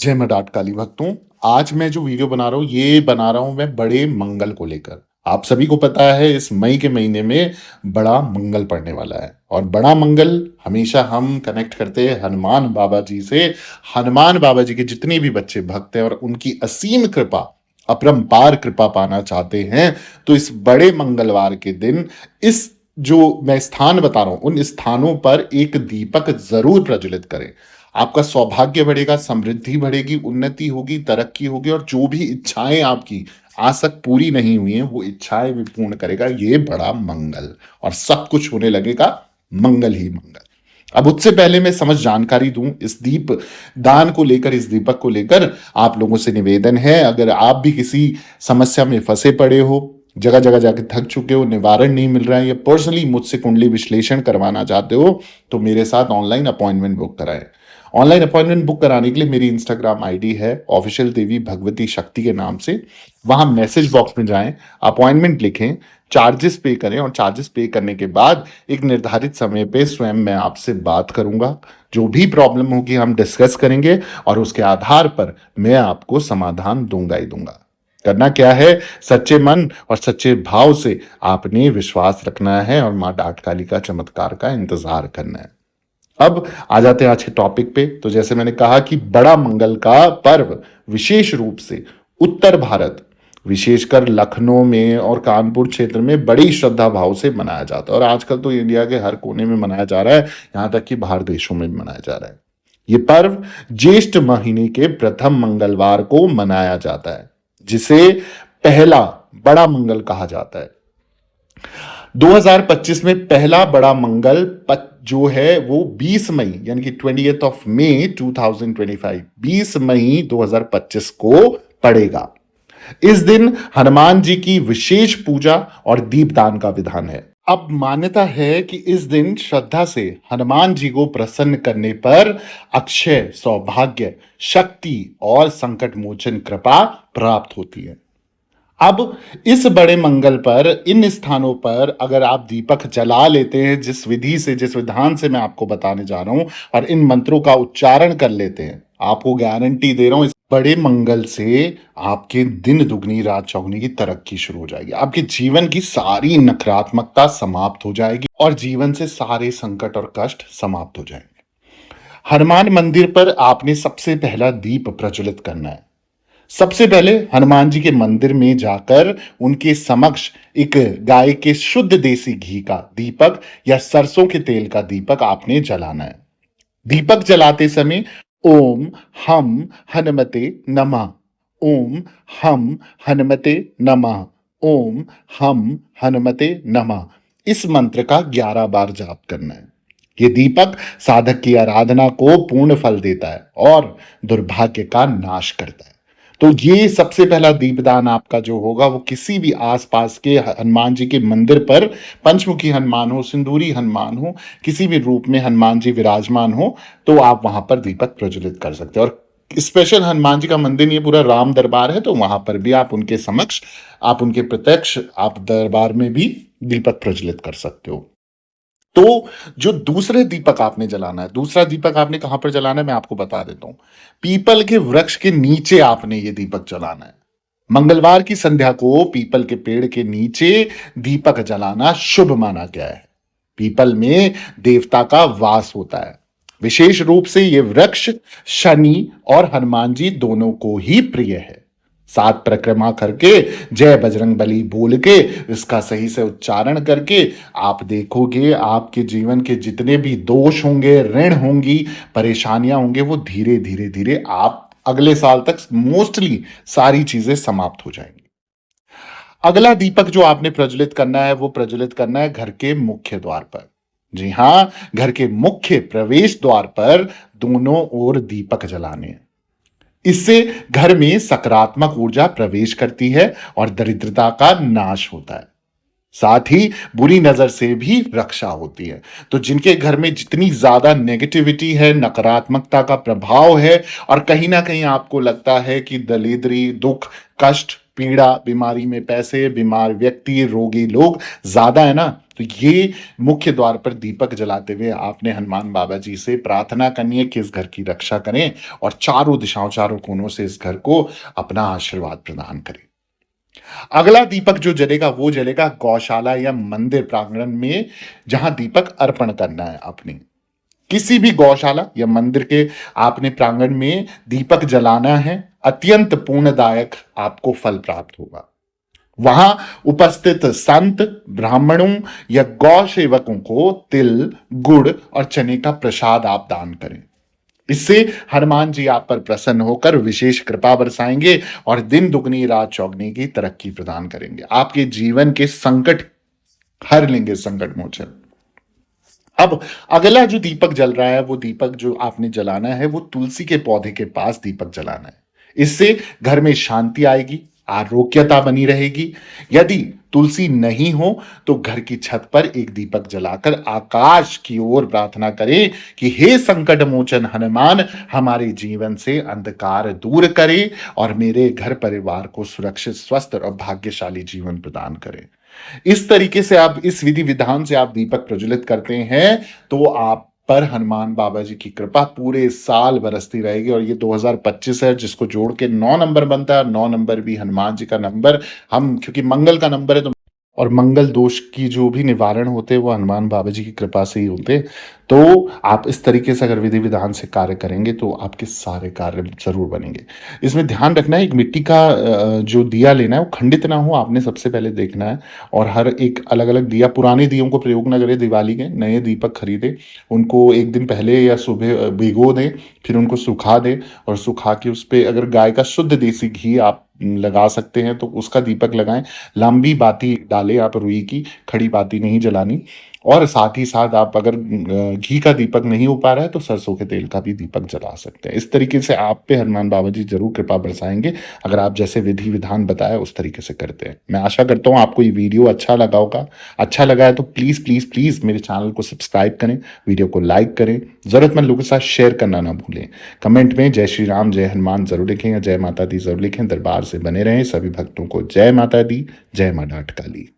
जय मडाट काली भक्तों। आज मैं जो वीडियो बना रहा हूँ ये बना रहा हूँ मैं बड़े मंगल को लेकर। आप सभी को पता है इस मई के महीने में बड़ा मंगल पड़ने वाला है और बड़ा मंगल हमेशा हम कनेक्ट करते हैं हनुमान बाबा जी से। हनुमान बाबा जी के जितने भी बच्चे भक्त हैं और उनकी असीम कृपा अपरंपार कृपा पाना चाहते हैं तो इस बड़े मंगलवार के दिन इस जो मैं स्थान बता रहा हूं उन स्थानों पर एक दीपक जरूर प्रज्वलित करें। आपका सौभाग्य बढ़ेगा, समृद्धि बढ़ेगी, उन्नति होगी, तरक्की होगी और जो भी इच्छाएं आपकी आज तक पूरी नहीं हुई हैं वो इच्छाएं भी पूर्ण करेगा ये बड़ा मंगल। और सब कुछ होने लगेगा मंगल ही मंगल। अब उससे पहले मैं समझ जानकारी दूं इस दीप दान को लेकर, इस दीपक को लेकर आप लोगों से निवेदन है, अगर आप भी किसी समस्या में फंसे पड़े हो, जगह जगह जाके थक चुके हो, निवारण नहीं मिल रहा है या पर्सनली मुझसे कुंडली विश्लेषण करवाना चाहते हो तो मेरे साथ ऑनलाइन अपॉइंटमेंट बुक कराएं। ऑनलाइन अपॉइंटमेंट बुक कराने के लिए मेरी इंस्टाग्राम आईडी है ऑफिशियल देवी भगवती शक्ति के नाम से। वहां मैसेज बॉक्स में जाएं, अपॉइंटमेंट लिखें, चार्जेस पे करें और चार्जेस पे करने के बाद एक निर्धारित समय पे स्वयं मैं आपसे बात करूंगा। जो भी प्रॉब्लम होगी हम डिस्कस करेंगे और उसके आधार पर मैं आपको समाधान दूंगा ही दूंगा। करना क्या है, सच्चे मन और सच्चे भाव से आपने विश्वास रखना है और मां डाट काली का चमत्कार का इंतजार करना है। अब आ जाते हैं आज के टॉपिक पे। तो जैसे मैंने कहा कि बड़ा मंगल का पर्व विशेष रूप से उत्तर भारत, विशेषकर लखनऊ में और कानपुर क्षेत्र में बड़ी श्रद्धा भाव से मनाया जाता है और आजकल तो इंडिया के हर कोने में मनाया जा रहा है, यहां तक कि बाहर देशों में भी मनाया जा रहा है। ये पर्व ज्येष्ठ महीने के प्रथम मंगलवार को मनाया जाता है जिसे पहला बड़ा मंगल कहा जाता है। 2025 में पहला बड़ा मंगल जो है वो 20 मई यानी कि 20th ऑफ मई 2025, 20 मई 2025 को पड़ेगा। इस दिन हनुमान जी की विशेष पूजा और दीपदान का विधान है। अब मान्यता है कि इस दिन श्रद्धा से हनुमान जी को प्रसन्न करने पर अक्षय सौभाग्य, शक्ति और संकट मोचन कृपा प्राप्त होती है। अब इस बड़े मंगल पर इन स्थानों पर अगर आप दीपक जला लेते हैं, जिस विधि से, जिस विधान से मैं आपको बताने जा रहा हूं, और इन मंत्रों का उच्चारण कर लेते हैं, आपको गारंटी दे रहा हूं इस बड़े मंगल से आपके दिन दुगनी रात चौगुनी की तरक्की शुरू हो जाएगी। आपके जीवन की सारी नकारात्मकता समाप्त हो जाएगी और जीवन से सारे संकट और कष्ट समाप्त हो जाएंगे। हनुमान मंदिर पर आपने सबसे पहला दीप प्रज्वलित करना है। सबसे पहले हनुमान जी के मंदिर में जाकर उनके समक्ष एक गाय के शुद्ध देसी घी का दीपक या सरसों के तेल का दीपक आपने जलाना है। दीपक जलाते समय ओम हम हनुमते नमः, ओम हम हनुमते नमः, ओम हम हनुमते नमः, इस मंत्र का 11 बार जाप करना है। यह दीपक साधक की आराधना को पूर्ण फल देता है और दुर्भाग्य का नाश करता है। तो ये सबसे पहला दीपदान आपका जो होगा वो किसी भी आसपास के हनुमान जी के मंदिर पर, पंचमुखी हनुमान हो, सिंदूरी हनुमान हो, किसी भी रूप में हनुमान जी विराजमान हो तो आप वहां पर दीपक प्रज्वलित कर सकते हैं। और स्पेशल हनुमान जी का मंदिर नहीं, पूरा राम दरबार है, तो वहां पर भी आप उनके समक्ष, आप उनके प्रत्यक्ष, आप दरबार में भी दीपक प्रज्वलित कर सकते हो। तो जो दूसरे दीपक आपने जलाना है, दूसरा दीपक आपने कहां पर जलाना है मैं आपको बता देता हूं। पीपल के वृक्ष के नीचे आपने ये दीपक जलाना है। मंगलवार की संध्या को पीपल के पेड़ के नीचे दीपक जलाना शुभ माना गया है। पीपल में देवता का वास होता है। विशेष रूप से यह वृक्ष शनि और हनुमान जी दोनों को ही प्रिय है। 7 परिक्रमा करके, जय बजरंग बली बोल के, इसका सही से उच्चारण करके आप देखोगे आपके जीवन के जितने भी दोष होंगे, ऋण होंगी, परेशानियां होंगे, वो धीरे धीरे धीरे आप अगले साल तक मोस्टली सारी चीजें समाप्त हो जाएंगी। अगला दीपक जो आपने प्रज्वलित करना है वो प्रज्वलित करना है घर के मुख्य द्वार पर। जी हां, घर के मुख्य प्रवेश द्वार पर दोनों ओर दीपक जलाने हैं। इससे घर में सकारात्मक ऊर्जा प्रवेश करती है और दरिद्रता का नाश होता है। साथ ही बुरी नजर से भी रक्षा होती है। तो जिनके घर में जितनी ज्यादा नेगेटिविटी है, नकारात्मकता का प्रभाव है और कहीं ना कहीं आपको लगता है कि दरिद्री, दुख, कष्ट, पीड़ा, बीमारी में पैसे, बीमार व्यक्ति, रोगी लोग ज्यादा है ना, तो ये मुख्य द्वार पर दीपक जलाते हुए आपने हनुमान बाबा जी से प्रार्थना करनी है कि इस घर की रक्षा करें और चारों दिशाओं, चारों कोनों से इस घर को अपना आशीर्वाद प्रदान करें। अगला दीपक जो जलेगा वो जलेगा गौशाला या मंदिर प्रांगण में, जहां दीपक अर्पण करना है आपने। किसी भी गौशाला या मंदिर के आपने प्रांगण में दीपक जलाना है, अत्यंत पुण्यदायक आपको फल प्राप्त होगा। वहां उपस्थित संत, ब्राह्मणों या गौ सेवकों को तिल, गुड़ और चने का प्रसाद आप दान करें। इससे हनुमान जी आप पर प्रसन्न होकर विशेष कृपा बरसाएंगे और दिन दुगनी रात चौगनी की तरक्की प्रदान करेंगे। आपके जीवन के संकट हर लेंगे संकट मोचन। अब अगला जो दीपक जल रहा है, वो दीपक जो आपने जलाना है वो तुलसी के पौधे के पास दीपक जलाना है। इससे घर में शांति आएगी, आरोग्यता बनी रहेगी। यदि तुलसी नहीं हो तो घर की छत पर एक दीपक जलाकर आकाश की ओर प्रार्थना करें कि हे संकट मोचन हनुमान, हमारे जीवन से अंधकार दूर करे और मेरे घर परिवार को सुरक्षित, स्वस्थ और भाग्यशाली जीवन प्रदान करें। इस तरीके से आप, इस विधि विधान से आप दीपक प्रज्वलित करते हैं तो आप पर हनुमान बाबा जी की कृपा पूरे साल बरसती रहेगी। और ये 2025 है, जिसको जोड़ के 9 नंबर बनता है। 9 नंबर भी हनुमान जी का नंबर, हम क्योंकि मंगल का नंबर है तो, और मंगल दोष की जो भी निवारण होते हैं वो हनुमान बाबा जी की कृपा से ही होते हैं। तो आप इस तरीके से अगर विधि विधान से कार्य करेंगे तो आपके सारे कार्य जरूर बनेंगे। इसमें ध्यान रखना है, एक मिट्टी का जो दिया लेना है वो खंडित ना हो, आपने सबसे पहले देखना है। और हर एक अलग अलग दिया, पुराने दियों को प्रयोग ना करें दिवाली के, नए दीपक खरीदें, उनको एक दिन पहले या सुबह भिगो दें, फिर उनको सुखा दें और सुखा के उस पर अगर गाय का शुद्ध देसी घी आप लगा सकते हैं तो उसका दीपक लगाएं। लंबी बाती डालें आप, रुई की, खड़ी बाती नहीं जलानी। और साथ ही साथ आप अगर घी का दीपक नहीं हो पा रहा है तो सरसों के तेल का भी दीपक जला सकते हैं। इस तरीके से आप पे हनुमान बाबा जी जरूर कृपा बरसाएंगे अगर आप जैसे विधि विधान बताया उस तरीके से करते हैं। मैं आशा करता हूँ आपको ये वीडियो अच्छा लगा होगा। अच्छा लगा है तो प्लीज़ प्लीज़ प्लीज़ मेरे चैनल को सब्सक्राइब करें, वीडियो को लाइक करें, ज़रूरतमंद लोगों के साथ शेयर करना ना भूलें। कमेंट में जय श्री राम, जय हनुमान जरूर लिखें या जय माता दी जरूर लिखें। दरबार से बने रहें। सभी भक्तों को जय माता दी, जय मां डाट काली।